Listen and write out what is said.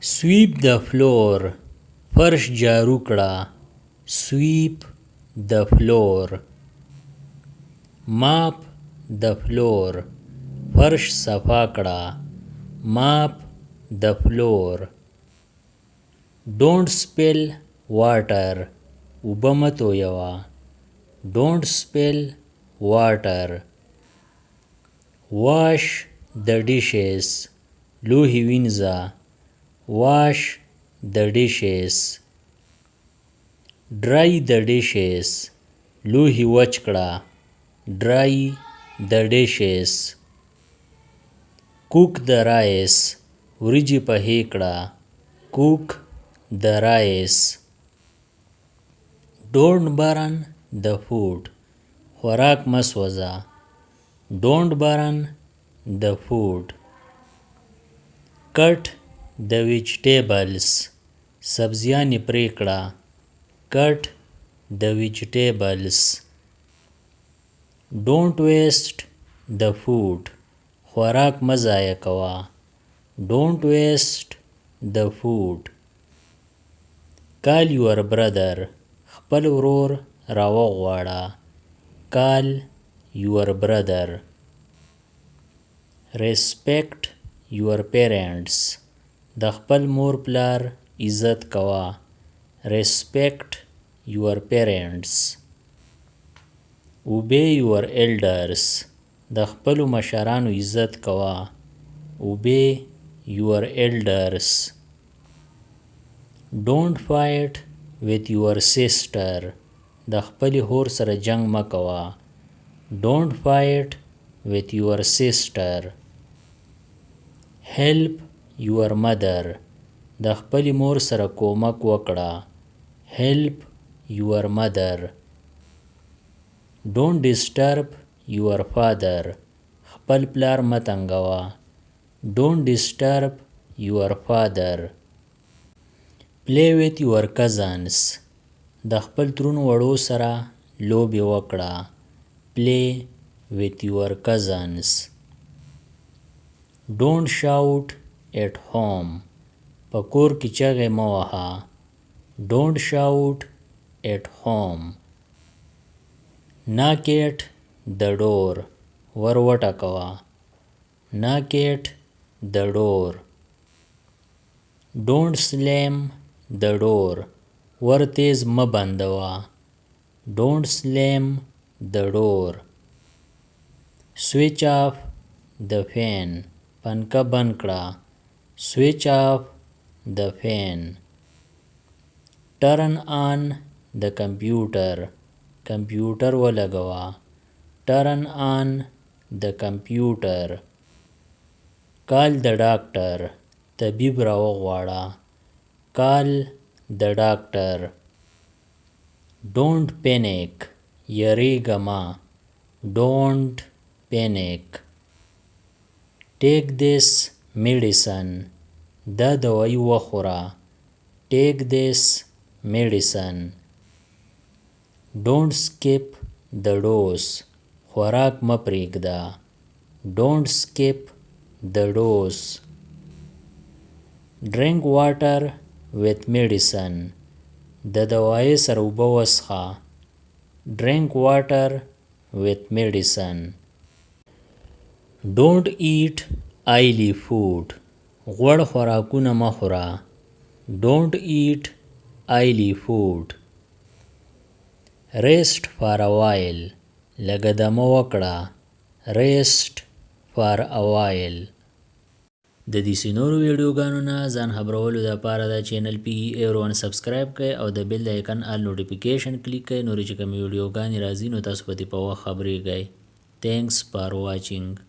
Sweep the floor. فرش جارو کړه. Sweep the floor. Mop the floor. فرش صفا کړه. Mop the floor. Don't spill water. اوبه مه تویوه. Don't spill water. Wash the dishes. لوښي وینځه. Wash the dishes. Dry the dishes. لوښي وچ کړه. Dry the dishes. Cook the rice. وریجې پخې کړه. Cook the rice. Don't burn the food. خوراک مه سوځه. Don't burn the food. Cut the vegetables. سبزیانې پرې کړه. Cut the vegetables. Don't waste the food. خوراک مه ضایع کوه. Don't waste the food. Call your brother. خپل ورور راوغواړه. Call your brother. Respect your parents. د خپل مور پلار عزت کوه. Respect your parents. Obey your elders. د خپلو مشرانو عزت کوه. Obey your elders. Don't fight with your sister. د خپلې خور سره جنگ مه کوه. Don't fight with your sister. Help your mother. د خپلې مور سره کومک وکړه. Help your mother. Don't disturb your father. خپل پلار مه تنګوه. Don't disturb your father. Play with your cousins. د خپل ترونو وړو سره لوبې وکړه. Play with your cousins. Don't shout at home. په کور کې چغې مه وهه. Don't shout at home. Knock at the door. ور وټکوه. Knock at the door. Don't slam the door. ور تیز مه بندوه. Don't slam the door. Switch off the fan. پنکه بند کړه. Switch off the fan. Turn on the computer. کمپیوټر ولګوه. Turn on the computer. Call the doctor. طبیب راوغواړه. Call the doctor. Don't panic. یریږه مه. Don't panic. Take this medicine. دا دوايي وخوره. Take this medicine. Don't skip the dose. خوراک مه پرېږده. Don't skip the dose. Drink water with medicine. د دوايي سره اوبه وڅښه. Drink water with medicine. Don't eat oily food. غوړ خوراکونه مه خوره. Don't eat oily food. Rest for a while. لږه دمه وکړه. Rest for a while. د دې نورو ویډیوګانو نه ځان خبرولو دپاره دا چینل PE01 سبسکرایب کړئ او د بیل د آیکن آل نوټیفیکیشن کلیک کړئ. نورې چې کومې ویډیوګانې راځي نو تاسو په دې په وخت خبرېږئ. Thanks for watching.